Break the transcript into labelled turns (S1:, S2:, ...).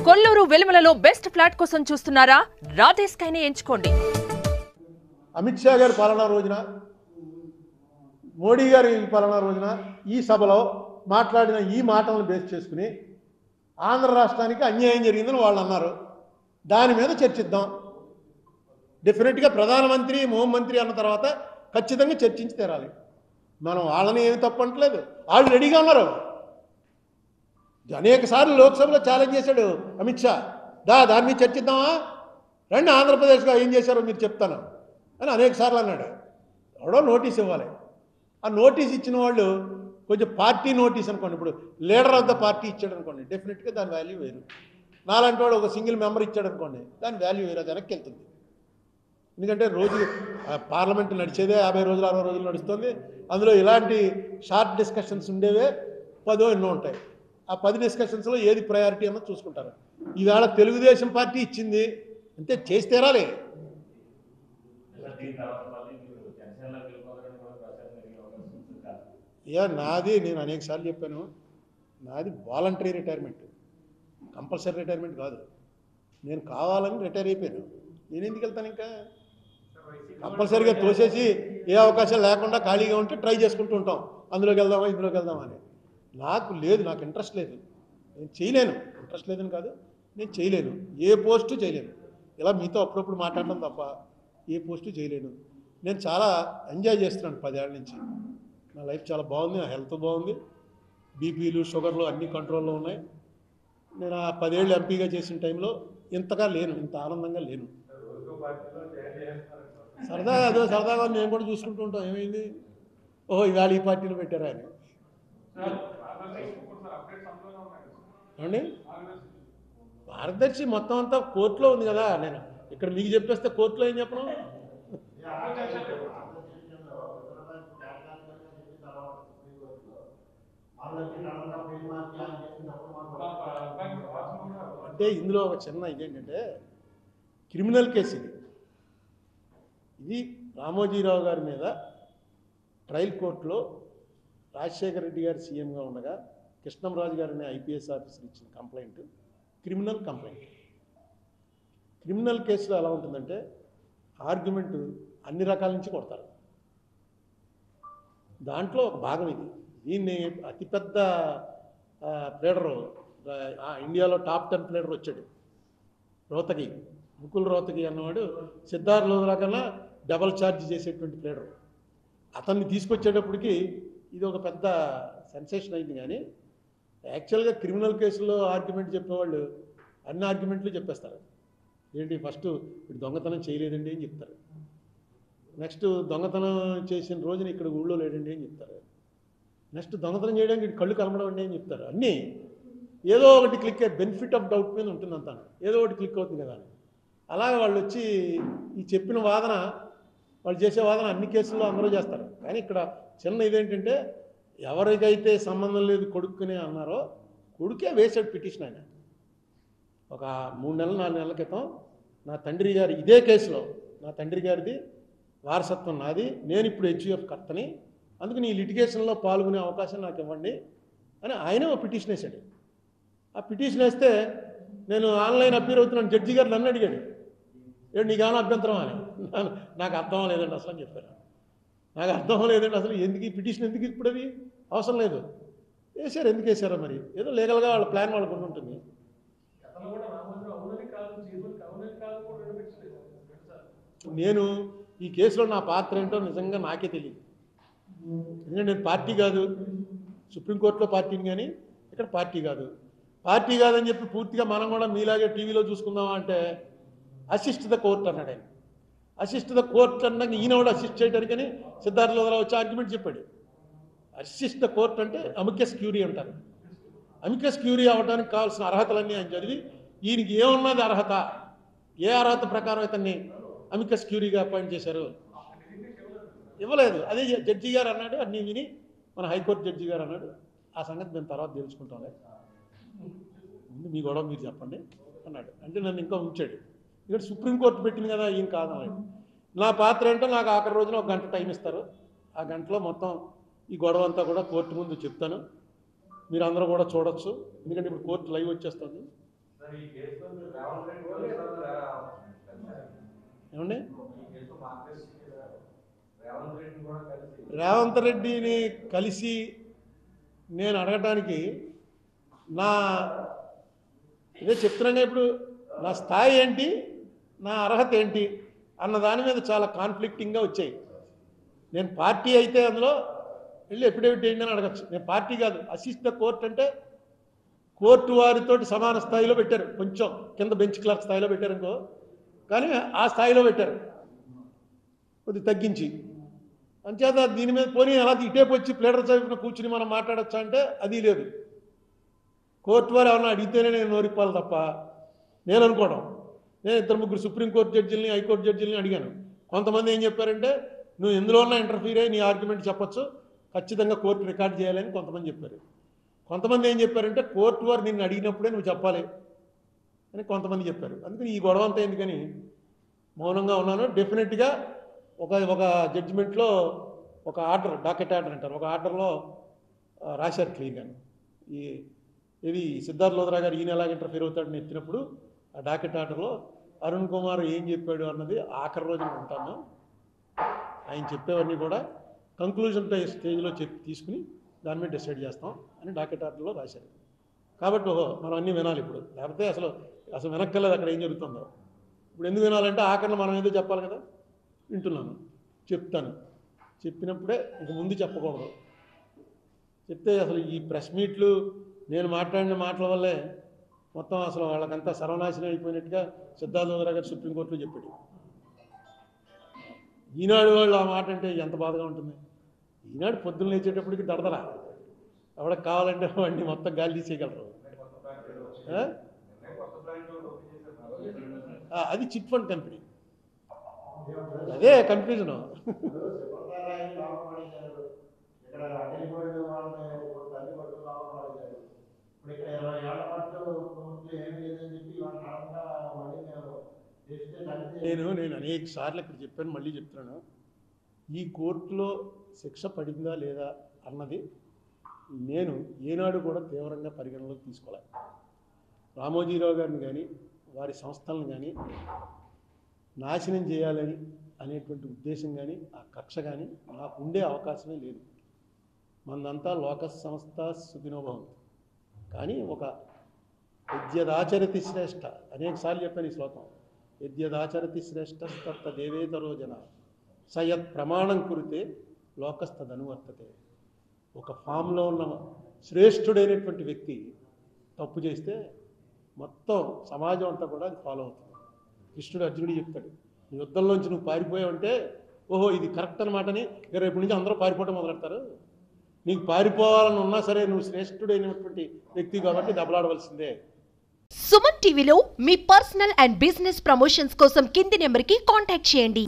S1: Kolluru వెలుమలలో best flat కోసం చూస్తున్నారా? రాధే స్కైని ఎంచుకోండి.
S2: అమిత్ షా గారి పాలనా రోజున, మోడీ గారి పాలనా రోజున ఈ సభలో మాట్లాడిన ఈ మాటలను బేస్ చేసుకుని ఆంధ్ర రాష్ట్రానికి అన్యాయం జరిగిందని వాళ్ళు అన్నారు. దాని మీద చర్చిద్దాం. డెఫినెట్గా ప్రధానమంత్రి, హోంమంత్రి అన్న తర్వాత ఖచ్చితంగా చర్చించి తీరాలి. మనం వాళ్ళని ఏమి తప్పట్లేదు, వాళ్ళు రెడీగా ఉన్నారు. అనేక సార్లు లోక్సభలో ఛాలెంజ్ చేశాడు అమిత్ షా, దాని మీద చర్చిద్దామా, రండి ఆంధ్రప్రదేశ్లో ఏం చేశారో మీరు చెప్తాను అని అనేక సార్లు అన్నాడు. ఎవడో నోటీస్ ఇవ్వాలి. ఆ నోటీస్ ఇచ్చిన వాళ్ళు కొంచెం పార్టీ నోటీస్ అనుకోండి, ఇప్పుడు లీడర్ ఆఫ్ ద పార్టీ ఇచ్చాడు అనుకోండి, డెఫినెట్గా దాని వాల్యూ వేరు. నాలాంటి వాడు ఒక సింగిల్ మెంబర్ ఇచ్చాడు అనుకోండి, దాని వాల్యూ వేరు, అది వెనక్కి వెళ్తుంది. ఎందుకంటే రోజు పార్లమెంట్ నడిచేదే 50 రోజులు 60 రోజులు నడుస్తుంది. అందులో ఇలాంటి షార్ట్ డిస్కషన్స్ ఉండేవే 10 ఎన్నో ఉంటాయి. ఆ 10 డిస్కషన్స్లో ఏది ప్రయారిటీ అన్నది చూసుకుంటారు. ఈవేళ తెలుగుదేశం పార్టీ ఇచ్చింది అంతే, చేసి తీరాలి. నాది, నేను అనేక సార్లు చెప్పాను, నాది వాలంటరీ రిటైర్మెంట్, కంపల్సరీ రిటైర్మెంట్ కాదు. నేను కావాలని రిటైర్ అయిపోయాను. నేను ఎందుకు వెళ్తాను? ఇంకా కంపల్సరీగా తోసేసి ఏ అవకాశం లేకుండా ఖాళీగా ఉంటే ట్రై చేసుకుంటూ ఉంటాం, అందులోకి వెళ్దామా ఇందులోకి వెళ్దామా అని. నాకు లేదు, నాకు ఇంట్రెస్ట్ లేదు, నేను చేయలేను. ఇంట్రెస్ట్ లేదని కాదు, నేను చేయలేను, ఏ పోస్టు చేయలేను. ఇలా మీతో అప్పుడప్పుడు మాట్లాడడం తప్ప ఏ పోస్టు చేయలేను. నేను చాలా ఎంజాయ్ చేస్తున్నాను 10 ఏళ్ళ నుంచి. నా లైఫ్ చాలా బాగుంది, నా హెల్త్ బాగుంది, బీపీలు షుగర్లు అన్నీ కంట్రోల్లో ఉన్నాయి. నేను ఆ 10 ఏళ్ళు ఎంపీగా చేసిన టైంలో ఇంతగా లేను, ఇంత ఆనందంగా లేను. సరదాగా మేము కూడా చూసుకుంటూ ఉంటాం, ఏమైంది, ఓహో ఇవాళ ఈ పార్టీలో పెట్టారా అని. అండి మార్గదర్శి మొత్తం అంతా కోర్టులో ఉంది కదా. నేను ఇక్కడ మీకు చెప్పేస్తే కోర్టులో ఏం చెప్పను. అంటే ఇందులో ఒక చిన్న ఇదేంటంటే క్రిమినల్ కేసు ఇది రామోజీరావు గారి మీద ట్రయల్ కోర్టులో రాజశేఖర రెడ్డి గారు సీఎంగా ఉండగా కృష్ణంరాజు గారిని ఐపీఎస్ ఆఫీసర్ ఇచ్చిన కంప్లైంట్ క్రిమినల్ కంప్లైంట్. క్రిమినల్ కేసులో ఎలా ఉంటుందంటే ఆర్గ్యుమెంట్ అన్ని రకాల నుంచి కొడతారు. దాంట్లో ఒక భాగం ఇది. దీన్ని అతిపెద్ద ప్లేడరు, ఇండియాలో టాప్ 10 ప్లేడర్ వచ్చాడు, రోహతగి, ముకుల్ రోహతగి అన్నవాడు సిద్ధార్థ్ లోధరా కన్నా డబల్ ఛార్జ్ చేసేటువంటి ప్లేడరు. అతన్ని తీసుకొచ్చేటప్పటికి ఇది ఒక పెద్ద సెన్సేషన్ అయింది. కానీ యాక్చువల్గా క్రిమినల్ కేసులో ఆర్గ్యుమెంట్ చెప్పేవాళ్ళు అన్ని ఆర్గ్యుమెంట్లు చెప్పేస్తారు. ఏంటి, ఫస్ట్ ఇప్పుడు దొంగతనం చేయలేదండి అని చెప్తారు, నెక్స్ట్ దొంగతనం చేసిన రోజున ఇక్కడ ఊళ్ళో లేడండి అని చెప్తారు, నెక్స్ట్ దొంగతనం చేయడానికి కళ్ళు కలమడం అండి అని చెప్తారు. అన్నీ ఏదో ఒకటి క్లిక్ అయ్యే బెనిఫిట్ ఆఫ్ డౌట్ మీద ఉంటుంది అంతా, ఏదో ఒకటి క్లిక్ అవుతుంది కదా అని. అలాగే వాళ్ళు వచ్చి ఈ చెప్పిన వాదన, వాళ్ళు చేసే వాదన అన్ని కేసుల్లో అందరూ చేస్తారు. కానీ ఇక్కడ చిన్న ఇదేంటంటే ఎవరికైతే సంబంధం లేదు కొడుకునే అన్నారో కొడుకే వేసాడు పిటిషన్. ఆయన ఒక 3 నెలలు 4 నెలల క్రితం నా తండ్రి గారి ఇదే కేసులో, నా తండ్రి గారిది వారసత్వం నాది, నేను ఇప్పుడు హెచ్యుఎఫ్ కర్తని, అందుకని ఈ లిటిగేషన్లో పాల్గొనే అవకాశం నాకు ఇవ్వండి అని ఆయనే ఒక పిటిషన్ వేశాడు. ఆ పిటిషన్ వేస్తే నేను ఆన్లైన్ అప్పీర్ అవుతున్నాను, జడ్జి గారు నన్ను అడిగాడు, ఏడు నీకేమైనా అభ్యంతరం అని. నాకు అర్థం లేదండి అసలు అని చెప్పాను. నాకు అర్థం లేదండి అసలు, ఎందుకు ఈ పిటిషన్, ఎందుకు ఇప్పుడు అది అవసరం లేదు, వేశారు. ఎందుకు వేశారో మరి, ఏదో లీగల్గా వాళ్ళ ప్లాన్ వాళ్ళకు ఉంటుంది. నేను ఈ కేసులో నా పాత్ర ఏంటో నిజంగా నాకే తెలియదు. ఎందుకంటే నేను పార్టీ కాదు, సుప్రీంకోర్టులో పార్టీని, కానీ ఇక్కడ పార్టీ కాదు. పార్టీ కాదని చెప్పి పూర్తిగా మనం కూడా మీలాగే టీవీలో చూసుకుందామా అంటే అసిస్ట్ ద కోర్ట్ అన్నాడు ఆయన. అసిస్ట్ ద కోర్ట్ అన్నాక ఈయన కూడా అసిస్ట్ చేయడానికని సిద్ధార్థ లోధరా వచ్చి ఆర్గ్యుమెంట్ చెప్పాడు. అసిస్ట్ ద కోర్ట్ అంటే అమికస్ క్యూరీ అంటారు. అమికస్ క్యూరీ అవ్వడానికి కావాల్సిన అర్హతలన్నీ ఆయన చదివి ఈయనకి ఏమున్నది అర్హత, ఏ అర్హత ప్రకారం ఇతన్ని అమికస్ క్యూరీగా అపాయింట్ చేశారు, ఇవ్వలేదు. అదే జడ్జి గారు అన్నాడు, అన్నీ విని మన హైకోర్టు జడ్జి గారు అన్నాడు, ఆ సంగతి మేము తర్వాత తెలుసుకుంటాంలే, ముందు మీ గొడవ మీరు చెప్పండి అన్నాడు. అంటే నన్ను ఇంకా ఉంచాడు. ఇక్కడ సుప్రీంకోర్టు పెట్టింది కదా, ఈయన కాదన్నాడు. నా పాత్ర ఏంటో నాకు ఆఖరి రోజున 1 గంట టైం ఇస్తారు. ఆ గంటలో మొత్తం ఈ గొడవ అంతా కూడా కోర్టు ముందు చెప్తాను, మీరు అందరూ కూడా చూడొచ్చు. ఎందుకంటే ఇప్పుడు కోర్టు లైవ్ వచ్చేస్తుంది. ఏమండి రేవంత్ రెడ్డిని కలిసి నేను అడగటానికి నా ఇదే చెప్తున్నాగా ఇప్పుడు నా స్థాయి ఏంటి, నా అర్హత ఏంటి అన్న దాని మీద చాలా కాన్ఫ్లిక్టింగ్గా వచ్చాయి. నేను పార్టీ అయితే అందులో వెళ్ళి ఎఫిడేవిట్ ఏంటి అని అడగచ్చు. నేను పార్టీ కాదు, అసిస్ట్ ద కోర్ట్ అంటే కోర్టు వారితో సమాన స్థాయిలో పెట్టారు, కొంచెం కింద బెంచ్ క్లర్క్ స్థాయిలో పెట్టారు ఇంకో, కానీ ఆ స్థాయిలో పెట్టారు కొద్దిగా తగ్గించి. అంచేత దీని మీద పోనీ అలా ఇటేపు వచ్చి ప్లేడర్ చదివిన కూర్చుని మనం మాట్లాడచ్చా అంటే అది లేదు. కోర్టు వారు ఏమన్నా అడిగితేనే నేను నోరిప్పాలి తప్ప నేను అనుకోవడం. నేను 2-3 సుప్రీంకోర్టు జడ్జిల్ని, హైకోర్టు జడ్జిల్ని అడిగాను. కొంతమంది ఏం చెప్పారంటే నువ్వు ఎందులో ఉన్నా ఇంటర్ఫీర్ అయ్యి నీ ఆర్గ్యుమెంట్ చెప్పచ్చు, ఖచ్చితంగా కోర్టు రికార్డ్ చేయాలని కొంతమంది చెప్పారు. కొంతమంది ఏం చెప్పారంటే కోర్టు వారు నిన్ను అడిగినప్పుడే నువ్వు చెప్పాలి అని కొంతమంది చెప్పారు. అందుకని ఈ గొడవ అంతా ఎందుకని మౌనంగా ఉన్నాను. డెఫినెట్గా ఒక జడ్జిమెంట్లో ఒక ఆర్డర్, డాకెట్ ఆర్డర్ అంటారు, ఒక ఆర్డర్లో రాశారు క్లియర్గా. ఇది సిద్ధార్థ లోద్రా గారు ఈయన ఎలాగ ఇంటర్ఫీర్ అవుతాడని ఎత్తినప్పుడు ఆ డాకెట్ ఆర్డర్లో అరుణ్ కుమార్ ఏం చెప్పాడు అన్నది ఆఖరి రోజున ఉంటాము. ఆయన చెప్పేవన్నీ కూడా కంక్లూజన్ స్టేజ్లో తీసుకుని దాని మీద డిసైడ్ చేస్తాం అని డాకెట్ ఆర్డర్లో రాశారు. కాబట్టి మనం అన్నీ వినాలి ఇప్పుడు, లేకపోతే అసలు వినక్కర్లేదు అక్కడ ఏం జరుగుతుందో. ఇప్పుడు ఎందుకు వినాలంటే ఆఖరిలో మనం ఏదో చెప్పాలి కదా. వింటున్నాను, చెప్తాను, చెప్పినప్పుడే ఇంక ముందు చెప్పకూడదు. చెప్తే అసలు ఈ ప్రెస్ మీట్లు నేను మాట్లాడిన మాటల వల్లే మొత్తం అసలు వాళ్ళకంతా సర్వనాశనం అయిపోయినట్టుగా సిద్ధార్థ లోద్రా గారు సుప్రీంకోర్టులో చెప్పాడు. ఈనాడు వాళ్ళు ఆ మాట అంటే ఎంత బాధగా ఉంటుంది. ఈనాడు పొద్దున్న లేచేటప్పటికి దడదరా, ఎవడకు కావాలంటే వాడిని మొత్తం గాలి తీసేయగలరు. అది చిట్ ఫండ్ కంపెనీ, అదే కన్ఫ్యూజను. నేను అనేక సార్లు ఇక్కడ చెప్పాను, మళ్ళీ చెప్తున్నాను. ఈ కోర్టులో శిక్ష పడిందా లేదా అన్నది నేను ఏనాడు కూడా తీవ్రంగా పరిగణలోకి తీసుకోవాలి. రామోజీరావు గారిని కానీ వారి సంస్థలను కానీ నాశనం చేయాలని అనేటువంటి ఉద్దేశం కానీ ఆ కక్ష కానీ నాకు ఉండే అవకాశమే లేదు. మనదంతా లోక సంస్థ సుఖినోభవం. కానీ ఒక యద్యదాచరతి శ్రేష్ఠ, అనేక సార్లు చెప్పాను ఈ శ్లోకం, యద్యదాచరతి శ్రేష్ఠ తత్త దేవేతరో జన సయత్ ప్రమాణం కురితే లోకస్తదనువర్తతే. ఒక ఫామ్లో ఉన్న శ్రేష్ఠుడైనటువంటి వ్యక్తి తప్పు చేస్తే మొత్తం సమాజం అంతా కూడా అది ఫాలో అవుతుంది. కృష్ణుడు అర్జునుడు చెప్తాడు, నీ యుద్ధంలోంచి నువ్వు పారిపోయావంటే ఓహో ఇది కరెక్ట్ అనమాటని రేపు నుంచి అందరూ పారిపోవడం మొదలెడతారు. నీకు పారిపోవాలని ఉన్నా సరే నువ్వు శ్రేష్ఠుడైనటువంటి వ్యక్తి కాబట్టి దెబ్బలాడవలసిందే.
S1: సుమన్ టీవీలో మీ పర్సనల్ అండ్ బిజినెస్ ప్రమోషన్స్ కోసం కింది నెంబర్కి కాంటాక్ట్ చేయండి.